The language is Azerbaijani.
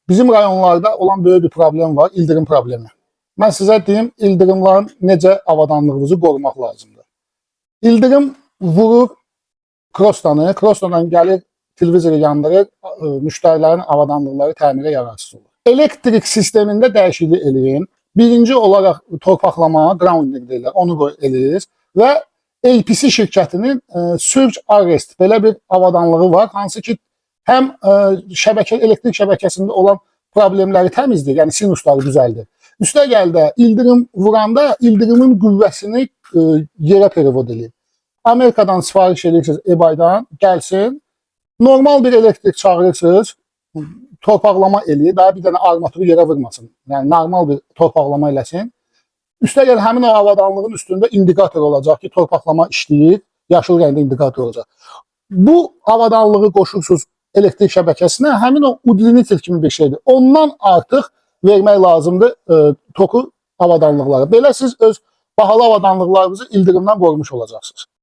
Bizim rayonlarda olan böyük bir problem var, ildırım problemi. Mən sizə deyim, ildırımların necə avadanlığınızı qorumaq lazımdır. İldırım vurur krostanı, krostadan gəlir televizoru yandırır, müştərilərin avadanlıqları təmirə yararsız olur. Elektrik sistemində dəyişiklik eləyin. Birinci olaraq torpaqlama, grounding deyirlər, onu eləyirsiniz və APC şirkətinin Surge Arrest belə bir avadanlığı var, hansı ki həm elektrik şəbəkəsində olan problemləri təmizdir, yəni sinusları düzəldir. Üstəgəl də ildırım vuranda ildırımın qüvvəsini yerə perivod edir. Amerikadan sifariş edirsiniz eBaydan, gəlsin, normal bir elektrik çağırırsınız, torpaqlama eləyir, daha bir dənə armaturu yerə vurmasın. Yəni normal bir torpaqlama eləsin. Üstəgəl həmin o avadanlığın üstündə indikator olacaq ki, torpaqlama işləyir, yaşıl rəngdə indikator olacaq. Bu avadanlığı qoşursunuz elektrik şəbəkəsinə, həmin o udlinitel kimi bir şeydir. Ondan artıq vermək lazımdır toku avadanlıqlara. Belə siz öz bahalı avadanlıqlarınızı ildırımdan qorumuş olacaqsınız.